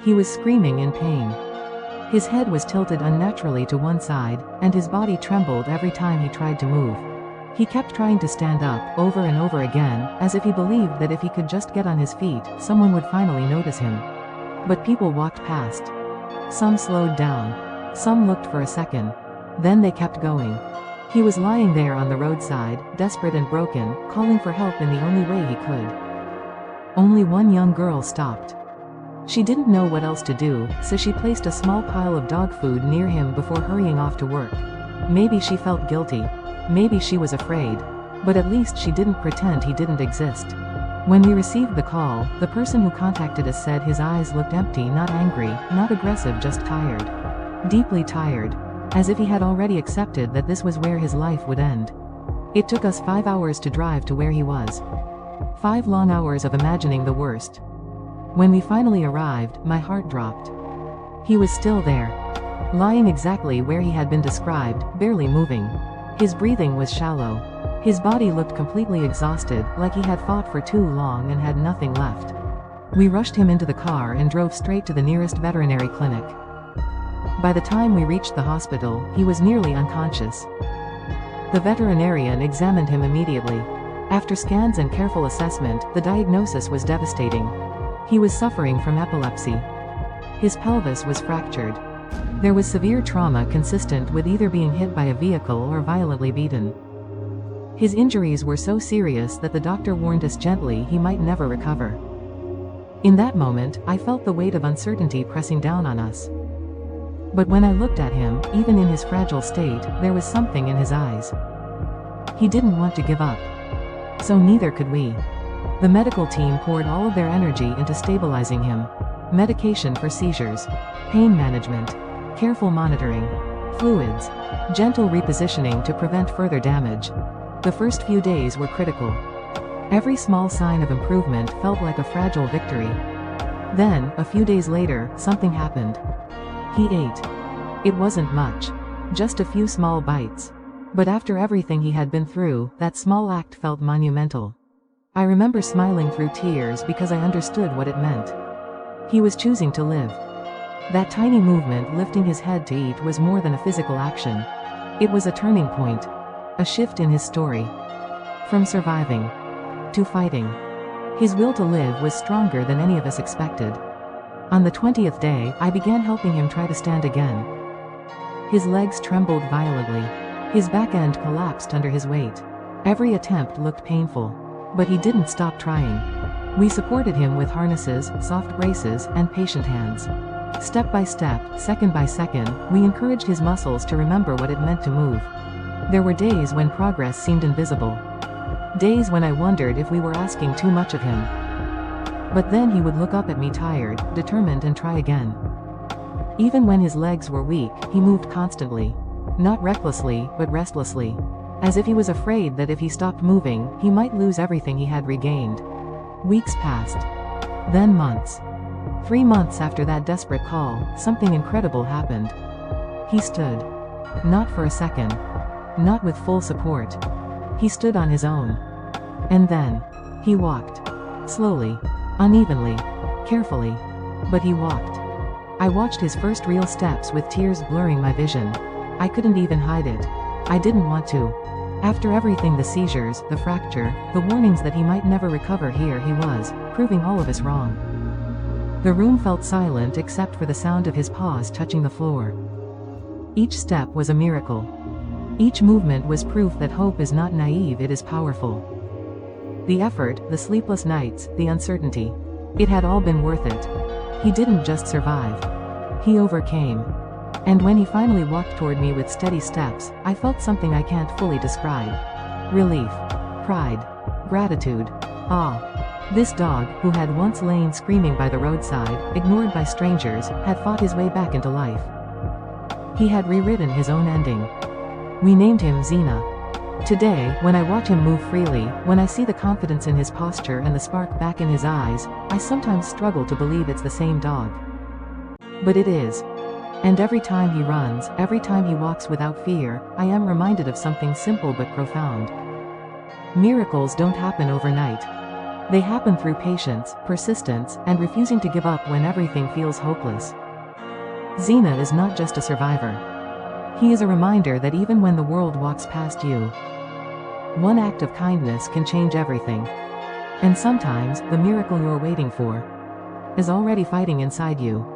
He was screaming in pain. His head was tilted unnaturally to one side, and his body trembled every time he tried to move. He kept trying to stand up, over and over again, as if he believed that if he could just get on his feet, someone would finally notice him. But people walked past. Some slowed down. Some looked for a second. Then they kept going. He was lying there on the roadside, desperate and broken, calling for help in the only way he could. Only one young girl stopped. She didn't know what else to do, so she placed a small pile of dog food near him before hurrying off to work. Maybe she felt guilty. Maybe she was afraid. But at least she didn't pretend he didn't exist. When we received the call, the person who contacted us said his eyes looked empty, not angry, not aggressive, just tired. Deeply tired. As if he had already accepted that this was where his life would end. It took us 5 hours to drive to where he was. 5 long hours of imagining the worst. When we finally arrived, my heart dropped. He was still there. Lying exactly where he had been described, barely moving. His breathing was shallow. His body looked completely exhausted, like he had fought for too long and had nothing left. We rushed him into the car and drove straight to the nearest veterinary clinic. By the time we reached the hospital, he was nearly unconscious. The veterinarian examined him immediately. After scans and careful assessment, the diagnosis was devastating. He was suffering from epilepsy. His pelvis was fractured. There was severe trauma consistent with either being hit by a vehicle or violently beaten. His injuries were so serious that the doctor warned us gently he might never recover. In that moment, I felt the weight of uncertainty pressing down on us. But when I looked at him, even in his fragile state, there was something in his eyes. He didn't want to give up. So neither could we. The medical team poured all of their energy into stabilizing him. Medication for seizures, pain management, careful monitoring, fluids, gentle repositioning to prevent further damage. The first few days were critical. Every small sign of improvement felt like a fragile victory. Then, a few days later, something happened. He ate. It wasn't much. Just a few small bites. But after everything he had been through, that small act felt monumental. I remember smiling through tears because I understood what it meant. He was choosing to live. That tiny movement lifting his head to eat was more than a physical action. It was a turning point. A shift in his story. From surviving to fighting. His will to live was stronger than any of us expected. On the 20th day, I began helping him try to stand again. His legs trembled violently. His back end collapsed under his weight. Every attempt looked painful. But he didn't stop trying. We supported him with harnesses, soft braces, and patient hands. Step by step, second by second, we encouraged his muscles to remember what it meant to move. There were days when progress seemed invisible. Days when I wondered if we were asking too much of him. But then he would look up at me tired, determined, and try again. Even when his legs were weak, he moved constantly. Not recklessly, but restlessly. As if he was afraid that if he stopped moving, he might lose everything he had regained. Weeks passed. Then months. 3 months after that desperate call, something incredible happened. He stood. Not for a second. Not with full support. He stood on his own. And then, he walked. Slowly. Unevenly. Carefully. But he walked. I watched his first real steps with tears blurring my vision. I couldn't even hide it. I didn't want to. After everything, the seizures, the fracture, the warnings that he might never recover, here he was, proving all of us wrong. The room felt silent except for the sound of his paws touching the floor. Each step was a miracle. Each movement was proof that hope is not naive, it is powerful. The effort, the sleepless nights, the uncertainty. It had all been worth it. He didn't just survive. He overcame. And when he finally walked toward me with steady steps, I felt something I can't fully describe. Relief. Pride. Gratitude. Awe. This dog, who had once lain screaming by the roadside, ignored by strangers, had fought his way back into life. He had rewritten his own ending. We named him Zena. Today, when I watch him move freely, when I see the confidence in his posture and the spark back in his eyes, I sometimes struggle to believe it's the same dog. But it is. And every time he runs, every time he walks without fear, I am reminded of something simple but profound. Miracles don't happen overnight. They happen through patience, persistence, and refusing to give up when everything feels hopeless. Zena is not just a survivor. He is a reminder that even when the world walks past you, one act of kindness can change everything. And sometimes, the miracle you're waiting for is already fighting inside you.